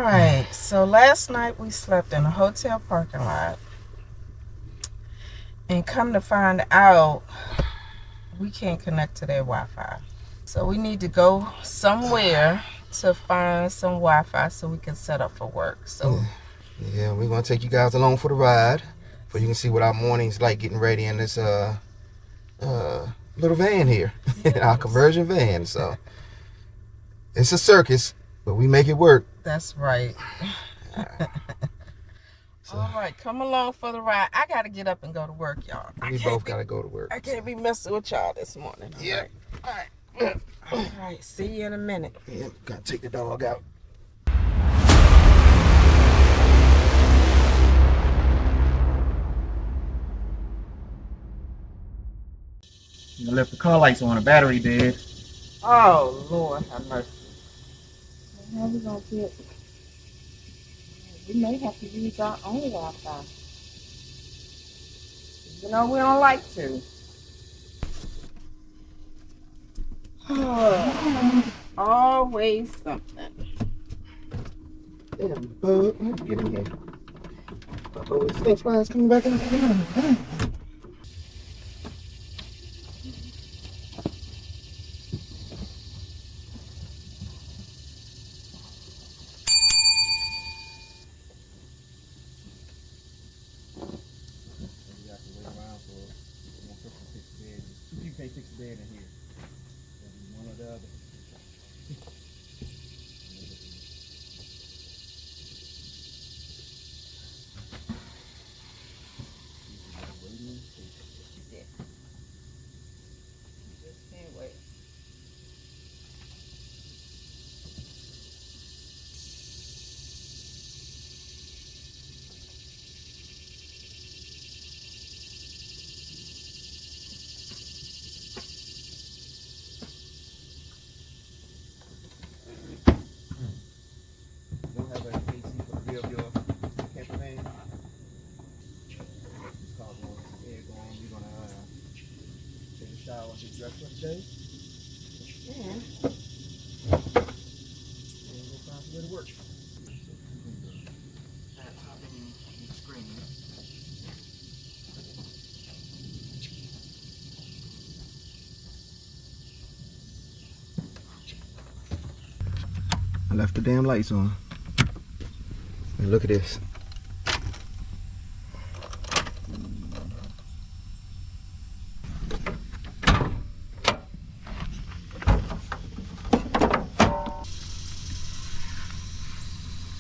Alright, so last night we slept in a hotel parking lot. And come to find out, we can't connect to their Wi-Fi. So we need to go somewhere to find some Wi-Fi so we can set up for work. So yeah, we're gonna take you guys along for the ride, so you can see what our morning's like getting ready in this little van here. Yes. Our conversion van. So it's a circus, but we make it work. That's right. All right, come along for the ride. I gotta get up and go to work, y'all. We both gotta go to work. I can't be messing with y'all this morning. Yeah. All right, see you in a minute. Yeah, gotta take the dog out. You left the car lights on, the battery dead. Oh, Lord have mercy. How we gonna get? We may have to use our own Wi-Fi. You know, we don't like to. Always something. Damn, bug. Get in here. Uh-oh, stink flies coming back in. You can't fix the bed in here. One or the other. Just can't wait. Don't have an AC for the rear of your camper van. This car's going to air going. We're gonna take a shower and get dressed for the day. And we'll find somewhere to work. Laptop and screen. I left the damn lights on. And look at this.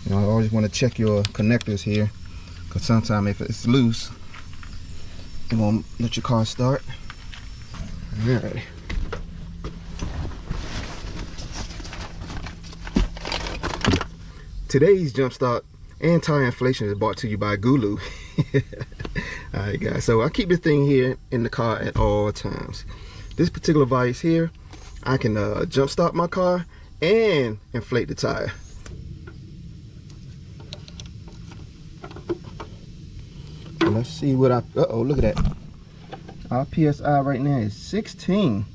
You know, I always want to check your connectors here, because sometimes if it's loose, it won't let your car start. Alright. Today's jump start anti-inflation is brought to you by GOOLOO. Alright guys, so I keep this thing here in the car at all times. This particular device here, I can jump start my car and inflate the tire. Let's see what uh-oh, look at that. Our PSI right now is 16.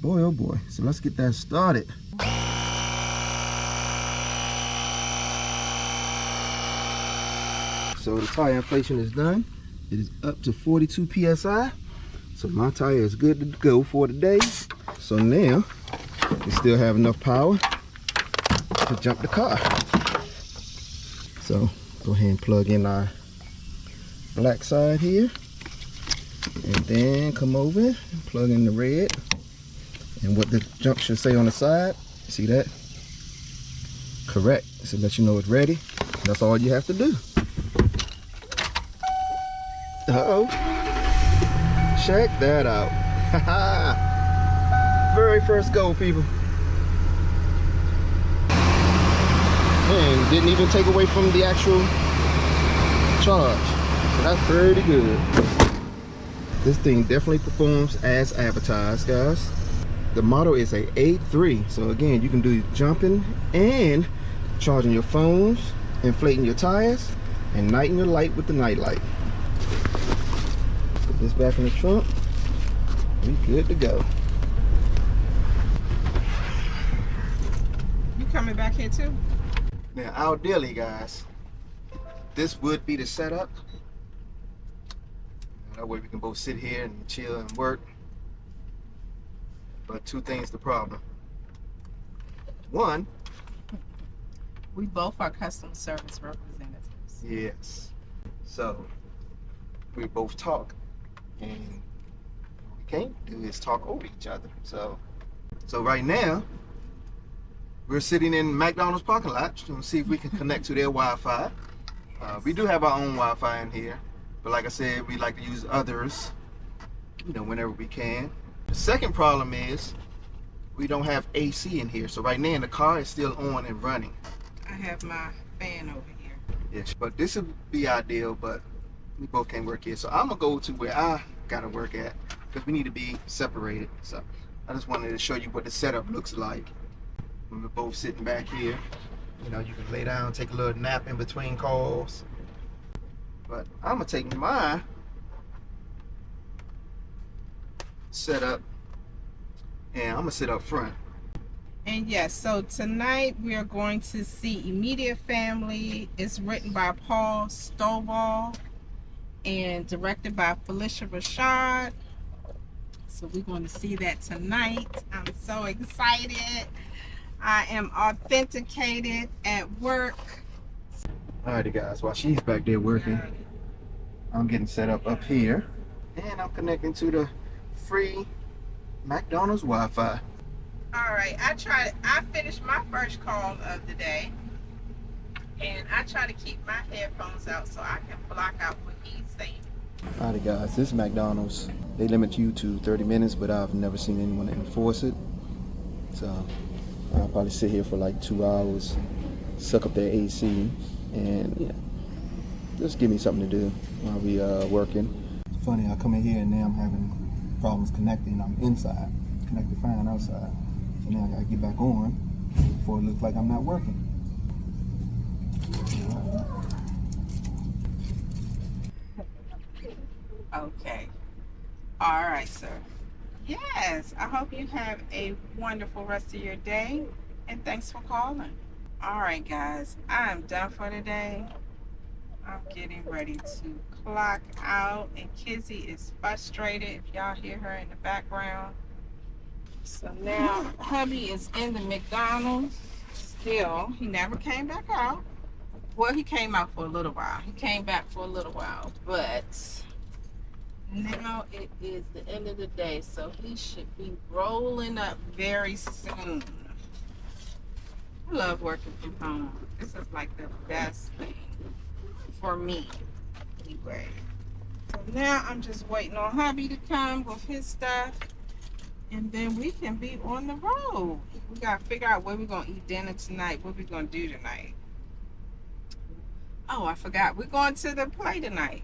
Boy, oh boy. So let's get that started. So the tire inflation is done. It is up to 42 PSI. So my tire is good to go for today. So now, we still have enough power to jump the car. So go ahead and plug in our black side here. And then come over and plug in the red. And what the jump should say on the side, see that? Correct. So let you know it's ready. That's all you have to do. Uh-oh. Check that out. Very first go, people. And didn't even take away from the actual charge. So that's pretty good. This thing definitely performs as advertised, guys. The model is a 8.3. So again, you can do jumping and charging your phones, inflating your tires, and nighting your light with the night light. Put this back in the trunk. We good to go. You coming back here too? Now, ideally, guys, this would be the setup. That way we can both sit here and chill and work. But two things the problem. One, we both are customer service representatives. Yes. So we both talk, and what we can't do is talk over each other. So right now we're sitting in McDonald's parking lot to see if we can connect to their Wi-Fi. We do have our own Wi-Fi in here, but like I said, we like to use others, whenever we can. The second problem is we don't have AC in here. So right now the car is still on and running. I have my fan over here. Yes, but this would be ideal, but we both can't work here. So I'm gonna go to where I gotta work at, because we need to be separated. So I just wanted to show you what the setup looks like when we're both sitting back here. You can lay down, take a little nap in between calls. But I'm gonna take my setup and I'm gonna sit up front. And yes, so tonight we are going to see Immediate Family. It's written by Paul Stovall and directed by Felicia Rashad. So we're going to see that tonight. I'm so excited. I am authenticated at work. Alrighty guys, while she's back there working, I'm getting set up here. And I'm connecting to the free McDonald's Wi-Fi. Alright, I finished my first call of the day. And I try to keep my headphones out so I can block out what he's saying. Alrighty guys, this McDonald's, they limit you to 30 minutes, but I've never seen anyone enforce it. So I'll probably sit here for like 2 hours, suck up their AC, and just give me something to do while we working. It's funny, I come in here and now I'm having problems connecting. I'm inside, connected fine outside. So now I gotta get back on before it looks like I'm not working. Okay. All right, sir. Yes, I hope you have a wonderful rest of your day, and thanks for calling. All right, guys, I'm done for today. I'm getting ready to clock out, and Kizzy is frustrated if y'all hear her in the background. So now hubby is in the McDonald's still. He never came back out. Well, he came out for a little while. He came back for a little while, but now it is the end of the day, so he should be rolling up very soon. I love working from home. This is like the best thing for me, anyway. So now I'm just waiting on hubby to come with his stuff, and then we can be on the road. We gotta figure out where we're gonna eat dinner tonight, what we're gonna do tonight. Oh, I forgot. We're going to the play tonight.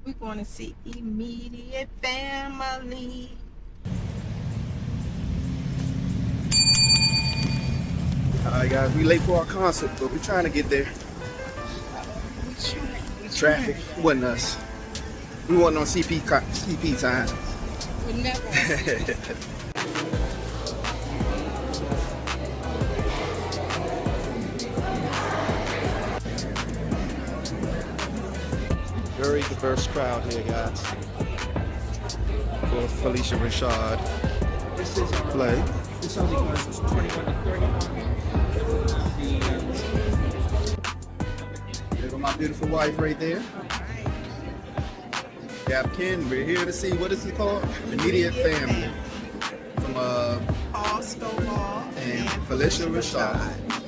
We're going to see Immediate Family. Alright guys, we late for our concert, but we're trying to get there. Traffic wasn't us. We wasn't on CP time. We're never on CP. Very diverse crowd here, guys. For Felicia Rashad play. This only goes 21 to 31. There go my beautiful wife right there. Gap Ken, we're here to see, what is it called? Immediate Family. From Paul Stovall and Felicia Rashad.